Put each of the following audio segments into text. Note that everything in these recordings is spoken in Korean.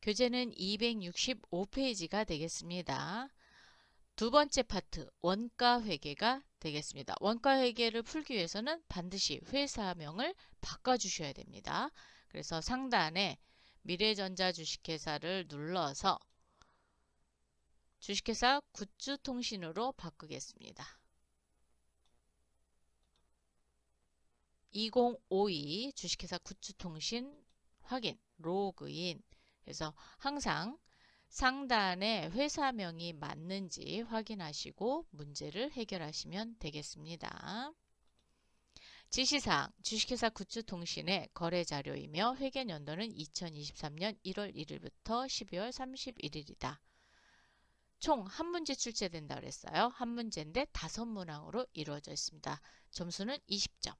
교재는 265페이지가 되겠습니다. 두 번째 파트, 원가 회계가 되겠습니다. 원가 회계를 풀기 위해서는 반드시 회사명을 바꿔주셔야 됩니다. 그래서 상단에 미래전자 주식회사를 눌러서 주식회사 굿즈통신으로 바꾸겠습니다. 2052 주식회사 굿즈통신 확인, 로그인 해서 항상 상단에 회사명이 맞는지 확인하시고 문제를 해결하시면 되겠습니다. 지시사항, 주식회사 굿즈통신의 거래자료이며 회계연도는 2023년 1월 1일부터 12월 31일이다. 총 한 문제 출제된다 그랬어요. 한 문제인데 5문항으로 이루어져 있습니다. 점수는 20점.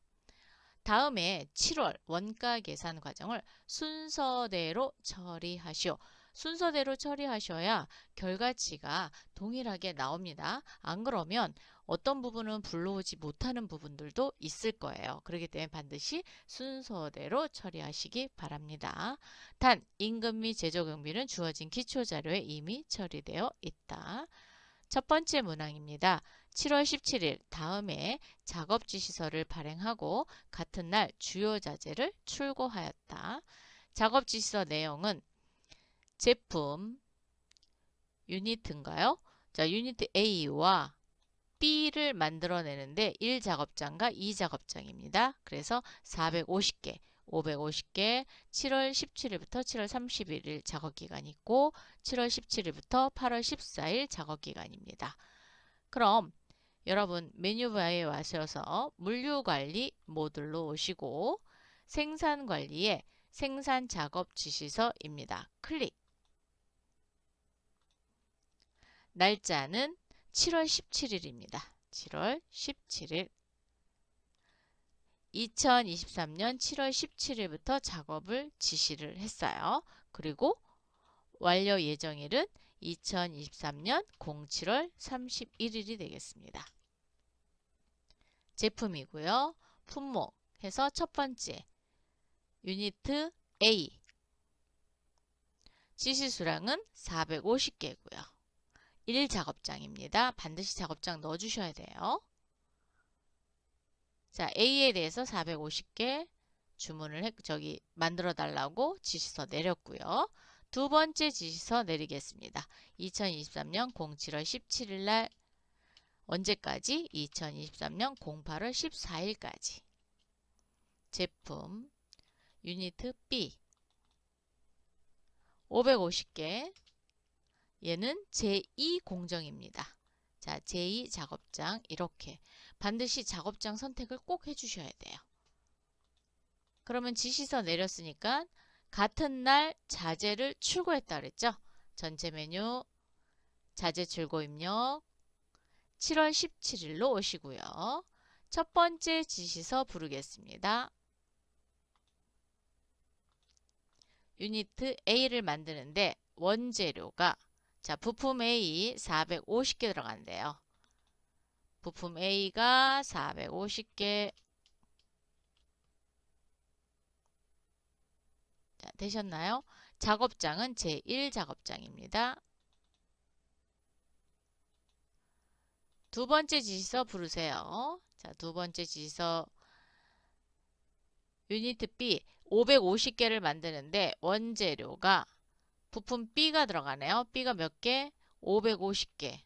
다음에 7월 원가 계산 과정을 순서대로 처리하시오. 순서대로 처리하셔야 결과치가 동일하게 나옵니다. 안 그러면 어떤 부분은 불러오지 못하는 부분들도 있을 거예요. 그렇기 때문에 반드시 순서대로 처리하시기 바랍니다. 단, 임금 및 제조경비는 주어진 기초자료에 이미 처리되어 있다. 첫 번째 문항입니다. 7월 17일 다음에 작업지시서를 발행하고 같은 날 주요 자재를 출고하였다. 작업지시서 내용은 제품 유니트인가요? 자, 유니트 A와 B를 만들어내는데 1작업장과 2작업장입니다. 그래서 450개, 550개, 7월 17일부터 7월 31일 작업기간이 있고 7월 17일부터 8월 14일 작업기간입니다. 그럼 여러분 메뉴바에 와셔서 물류관리 모듈로 오시고 생산관리에 생산작업지시서입니다. 클릭. 날짜는 7월 17일입니다. 7월 17일 2023년 7월 17일부터 작업을 지시를 했어요. 그리고 완료 예정일은 2023년 07월 31일이 되겠습니다. 제품이고요. 품목 해서 첫 번째 유니트 A 지시수량은 450개고요. 1작업장입니다. 반드시 작업장 넣어주셔야 돼요. 자, A에 대해서 450개 주문을 만들어 달라고 지시서 내렸고요. 두 번째 지시서 내리겠습니다. 2023년 07월 17일 날 언제까지? 2023년 08월 14일까지. 제품 유니트 B 550개 얘는 제2 공정입니다. 자, 제2 작업장 이렇게 반드시 작업장 선택을 꼭 해주셔야 돼요. 그러면 지시서 내렸으니까 같은 날 자재를 출고했다 그랬죠? 전체 메뉴 자재 출고 입력 7월 17일로 오시고요. 첫 번째 지시서 부르겠습니다. 유니트 A를 만드는데 원재료가 자, 부품 A 450개 들어간대요. 부품 A가 450개 자, 되셨나요? 작업장은 제1작업장입니다. 두 번째 지시서 부르세요. 자, 두 번째 지시서 유니트 B 550개를 만드는데 원재료가 부품 B가 들어가네요. B가 몇 개? 550개.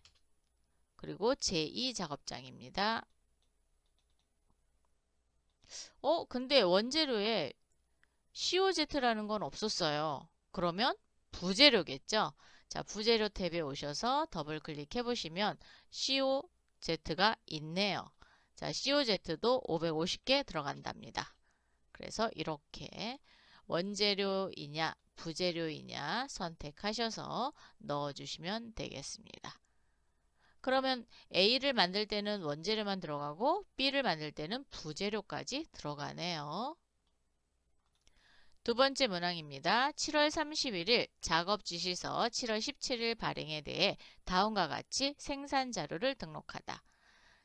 그리고 제2작업장입니다. 근데 원재료에 COZ라는 건 없었어요. 그러면 부재료겠죠? 자, 부재료 탭에 오셔서 더블 클릭해 보시면 COZ가 있네요. 자, COZ도 550개 들어간답니다. 그래서 이렇게 원재료이냐 부재료이냐 선택하셔서 넣어주시면 되겠습니다. 그러면 A를 만들 때는 원재료만 들어가고 B를 만들 때는 부재료까지 들어가네요. 두 번째 문항입니다. 7월 31일 작업지시서 7월 17일 발행에 대해 다음과 같이 생산자료를 등록하다.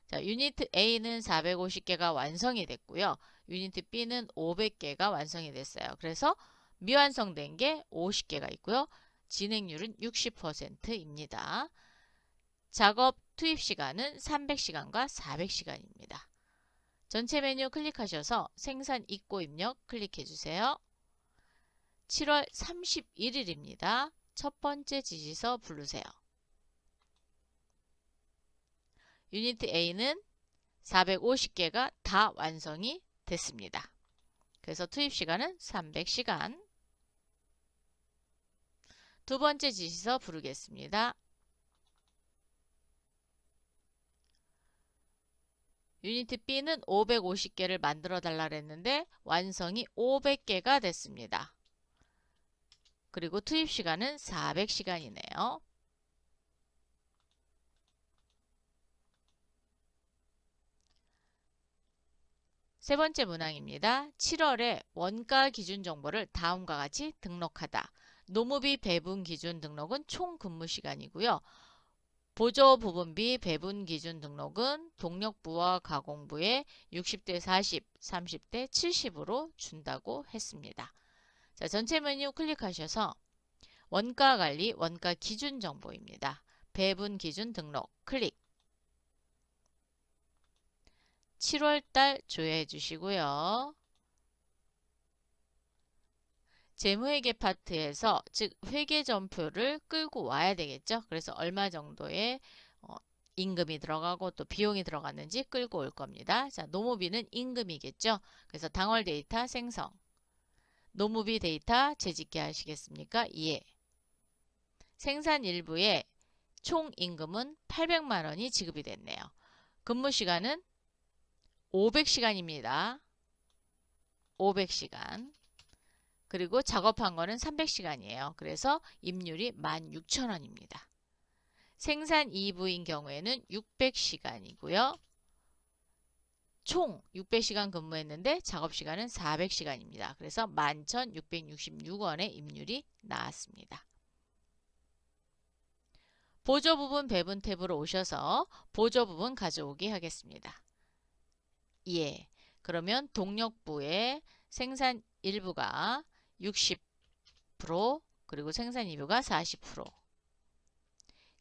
자, 유니트 A는 450개가 완성이 됐고요. 유니트 B는 500개가 완성이 됐어요. 그래서 미완성된 게 50개가 있고요. 진행률은 60%입니다. 작업 투입 시간은 300시간과 400시간입니다. 전체 메뉴 클릭하셔서 생산 입고 입력 클릭해 주세요. 7월 31일입니다. 첫 번째 지시서 부르세요. 유니트 A는 450개가 다 완성이 됐습니다. 그래서 투입 시간은 300시간. 두 번째 지시서 부르겠습니다. 유니트 B는 550개를 만들어 달라 그랬는데 완성이 500개가 됐습니다. 그리고 투입 시간은 400시간이네요. 세 번째 문항입니다. 7월에 원가 기준 정보를 다음과 같이 등록하다. 노무비 배분 기준 등록은 총 근무 시간이고요. 보조 부분비 배분 기준 등록은 동력부와 가공부에 60대 40, 30대 70으로 준다고 했습니다. 자, 전체 메뉴 클릭하셔서 원가 관리, 원가 기준 정보입니다. 배분 기준 등록 클릭. 7월달 조회해 주시고요. 재무회계 파트에서 즉 회계전표를 끌고 와야 되겠죠. 그래서 얼마 정도의 임금이 들어가고 또 비용이 들어갔는지 끌고 올 겁니다. 자, 노무비는 임금이겠죠. 그래서 당월 데이터 생성. 노무비 데이터 재집계 하시겠습니까? 예. 생산 일부에 총 임금은 800만 원이 지급이 됐네요. 근무 시간은 500시간입니다. 500시간. 그리고 작업한 거는 300시간이에요. 그래서 임률이 16,000원입니다. 생산 2부인 경우에는 600시간이고요. 총 600시간 근무했는데 작업시간은 400시간입니다. 그래서 11,666원의 임률이 나왔습니다. 보조부분 배분 탭으로 오셔서 보조부분 가져오기 하겠습니다. 예. 그러면 동력부의 생산 1부가 60% 그리고 생산 2부가 40%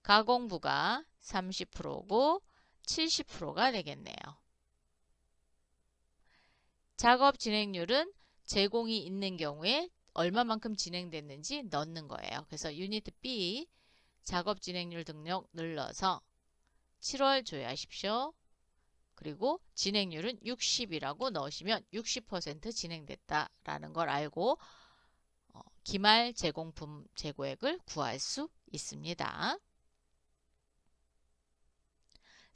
가공부가 30%고 70%가 되겠네요. 작업 진행률은 제공이 있는 경우에 얼마만큼 진행됐는지 넣는 거예요. 그래서 유니트 B 작업 진행률 등록 눌러서 7월 조회하십시오. 그리고 진행률은 60이라고 넣으시면 60% 진행됐다라는 걸 알고 기말 제공품 재고액을 구할 수 있습니다.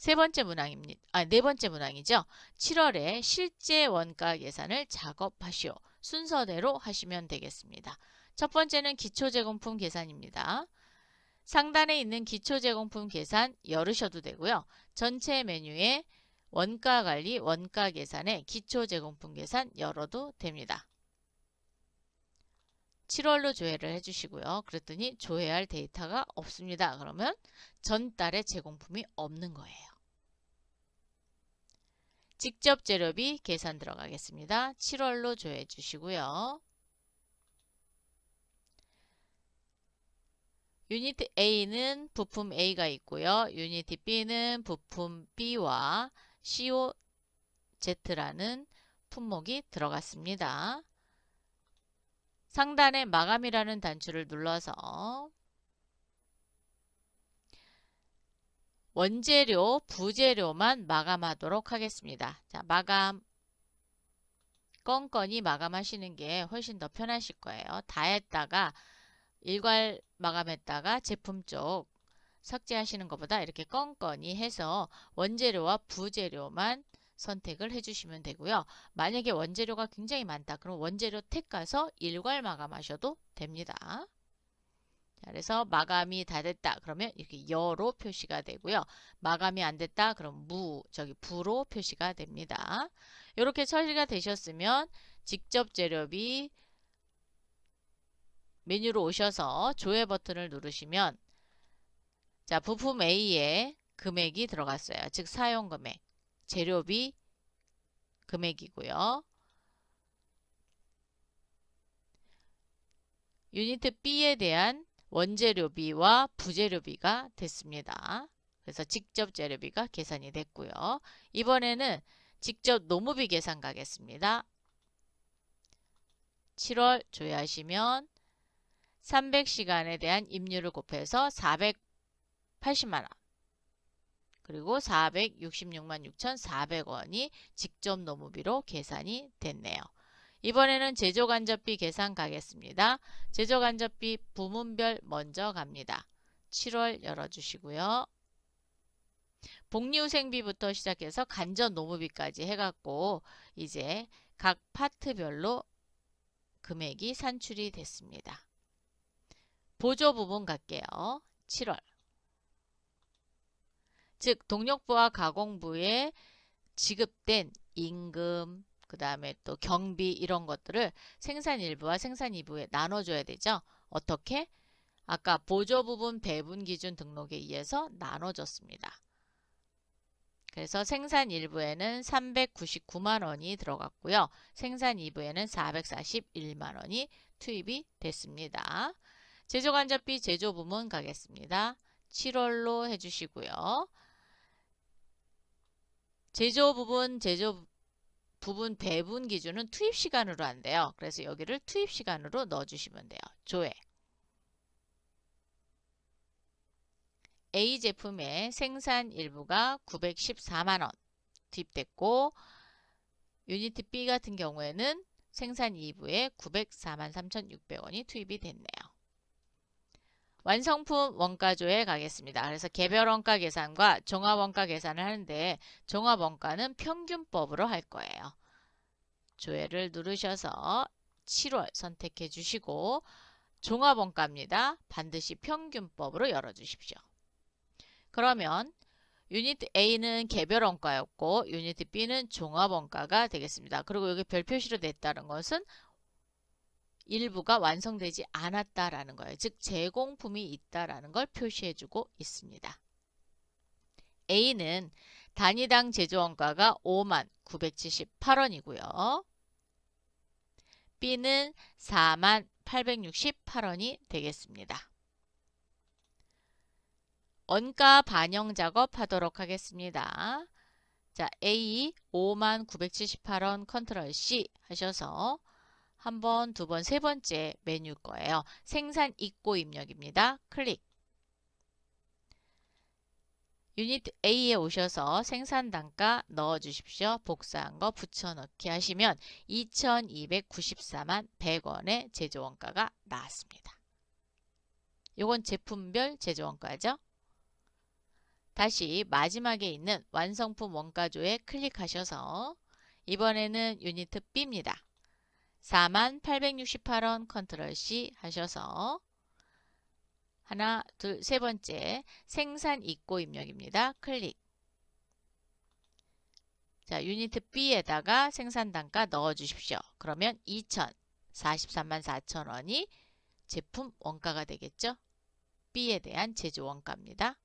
네 번째 문항이죠. 7월에 실제 원가 계산을 작업하시오. 순서대로 하시면 되겠습니다. 첫 번째는 기초제공품 계산입니다. 상단에 있는 기초제공품 계산 열으셔도 되고요. 전체 메뉴에 원가 관리, 원가 계산에 기초제공품 계산 열어도 됩니다. 7월로 조회를 해주시고요. 그랬더니 조회할 데이터가 없습니다. 그러면 전달에 제공품이 없는 거예요. 직접 재료비 계산 들어가겠습니다. 7월로 조회해 주시고요. 유니트 A는 부품 A가 있고요. 유니트 B는 부품 B와 COZ라는 품목이 들어갔습니다. 상단에 마감이라는 단추를 눌러서 원재료, 부재료만 마감하도록 하겠습니다. 자, 마감. 건건히 마감하시는 게 훨씬 더 편하실 거예요. 다 했다가 일괄 마감했다가 제품 쪽 삭제하시는 것보다 이렇게 건건히 해서 원재료와 부재료만 선택을 해주시면 되고요. 만약에 원재료가 굉장히 많다. 그럼 원재료 택 가서 일괄 마감하셔도 됩니다. 자, 그래서 마감이 다 됐다. 그러면 이렇게 여로 표시가 되고요. 마감이 안 됐다. 그럼 부로 표시가 됩니다. 이렇게 처리가 되셨으면 직접 재료비 메뉴로 오셔서 조회 버튼을 누르시면 자, 부품 A에 금액이 들어갔어요. 즉 사용 금액, 재료비 금액이고요. 유니트 B에 대한 원재료비와 부재료비가 됐습니다. 그래서 직접 재료비가 계산이 됐고요. 이번에는 직접 노무비 계산 가겠습니다. 7월 조회하시면 300시간에 대한 임료를 곱해서 480만원 그리고 466만 6,400원이 직접 노무비로 계산이 됐네요. 이번에는 제조간접비 계산 가겠습니다. 제조간접비 부문별 먼저 갑니다. 7월 열어주시고요. 복리후생비부터 시작해서 간접 노무비까지 해갖고 이제 각 파트별로 금액이 산출이 됐습니다. 보조 부분 갈게요. 7월. 즉 동력부와 가공부에 지급된 임금, 그 다음에 또 경비 이런 것들을 생산 1부와 생산 2부에 나눠줘야 되죠. 어떻게? 아까 보조 부분 배분 기준 등록에 의해서 나눠줬습니다. 그래서 생산 1부에는 399만원이 들어갔고요. 생산 2부에는 441만원이 투입이 됐습니다. 제조간접비 제조부문 가겠습니다. 7월로 해주시고요. 제조부분 배분 기준은 투입시간으로 한대요. 그래서 여기를 투입시간으로 넣어주시면 돼요. 조회. A 제품의 생산 일부가 914만원 투입됐고 유니트 B 같은 경우에는 생산 2부에 904만 3,600원이 투입이 됐네요. 완성품 원가조에 가겠습니다. 그래서 개별 원가 계산과 종합 원가 계산을 하는데 종합 원가는 평균법으로 할 거예요. 조회를 누르셔서 7월 선택해 주시고 종합 원가입니다. 반드시 평균법으로 열어 주십시오. 그러면 유니트 A는 개별 원가였고 유니트 B는 종합 원가가 되겠습니다. 그리고 여기 별 표시로 냈다는 것은 일부가 완성되지 않았다라는 거예요. 즉 제공품이 있다라는 걸 표시해주고 있습니다. A는 단위당 제조원가가 5만 978원이고요. B는 4만 868원이 되겠습니다. 원가 반영 작업 하도록 하겠습니다. 자, A 5만 978원 컨트롤 C 하셔서 한 번, 두 번, 세 번째 메뉴 거예요. 생산 입고 입력입니다. 클릭. 유닛 A에 오셔서 생산 단가 넣어 주십시오. 복사한 거 붙여넣기 하시면 2,294만 100원의 제조원가가 나왔습니다. 요건 제품별 제조원가죠. 다시 마지막에 있는 완성품 원가조에 클릭하셔서 이번에는 유니트 B입니다. 4만 868원 컨트롤 C 하셔서 하나, 둘, 세 번째 생산 입고 입력입니다. 클릭. 자, 유니트 B에다가 생산 단가 넣어 주십시오. 그러면 2,043만 4천원이 제품 원가가 되겠죠? B에 대한 제조 원가입니다.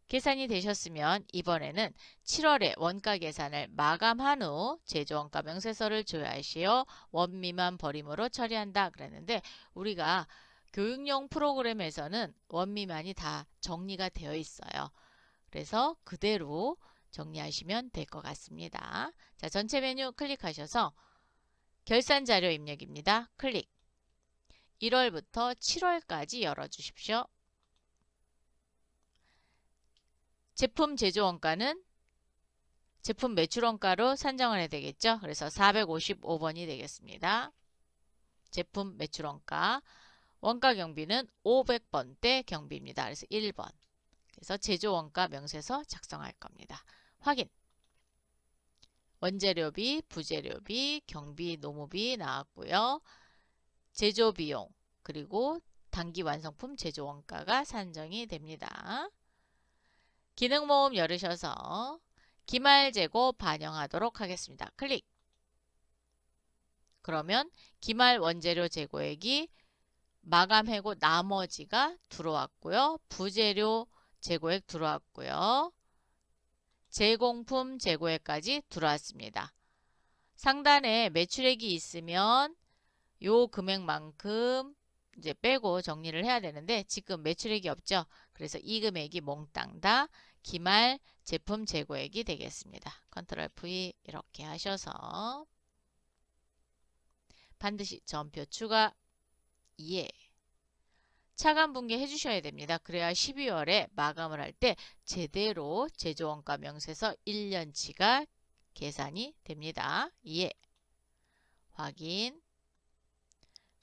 계산이 되셨으면 이번에는 7월에 원가 계산을 마감한 후 제조원가 명세서를 조회하시어 원미만 버림으로 처리한다 그랬는데 우리가 교육용 프로그램에서는 원미만이 다 정리가 되어 있어요. 그래서 그대로 정리하시면 될 것 같습니다. 자, 전체 메뉴 클릭하셔서 결산 자료 입력입니다. 클릭. 1월부터 7월까지 열어주십시오. 제품 제조원가는 제품 매출원가로 산정을 해야 되겠죠. 그래서 455번이 되겠습니다. 제품 매출원가. 원가 경비는 500번대 경비입니다. 그래서 1번. 그래서 제조원가 명세서 작성할 겁니다. 확인. 원재료비, 부재료비, 경비, 노무비 나왔고요. 제조비용, 그리고 단기 완성품 제조원가가 산정이 됩니다. 기능 모음 열으셔서 기말 재고 반영하도록 하겠습니다. 클릭. 그러면 기말 원재료 재고액이 마감 해고 나머지가 들어왔고요. 부재료 재고액 들어왔고요. 제공품 재고액까지 들어왔습니다. 상단에 매출액이 있으면 요 금액만큼 이제 빼고 정리를 해야 되는데 지금 매출액이 없죠. 그래서 이 금액이 몽땅 다 기말 제품 재고액이 되겠습니다. 컨트롤 V 이렇게 하셔서 반드시 전표 추가 2에 차감 분계 해주셔야 됩니다. 그래야 12월에 마감을 할 때 제대로 제조원가 명세서 1년치가 계산이 됩니다. 2에 확인.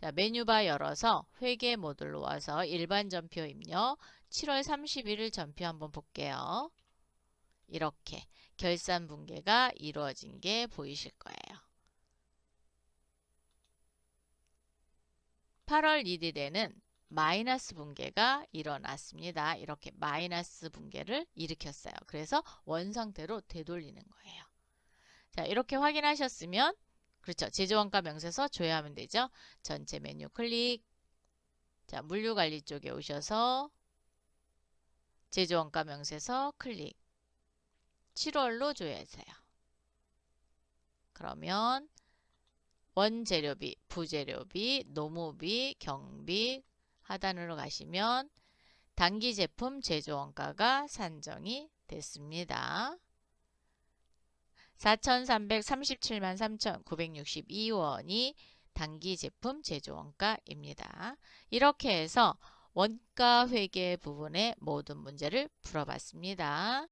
자, 메뉴바 열어서 회계 모듈로 와서 일반 전표 입력 7월 31일 전표 한번 볼게요. 이렇게 결산 분계가 이루어진 게 보이실 거예요. 8월 1일에는 마이너스 분계가 일어났습니다. 이렇게 마이너스 분계를 일으켰어요. 그래서 원상태로 되돌리는 거예요. 자, 이렇게 확인하셨으면 그렇죠. 제조원가 명세서 조회하면 되죠. 전체 메뉴 클릭. 자, 물류관리 쪽에 오셔서 제조원가 명세서 클릭. 7월로 조회하세요. 그러면 원재료비, 부재료비, 노무비, 경비 하단으로 가시면 단기 제품 제조원가가 산정이 됐습니다. 4,337만 3,962원이 단기 제품 제조원가입니다. 이렇게 해서 원가 회계 부분의 모든 문제를 풀어봤습니다.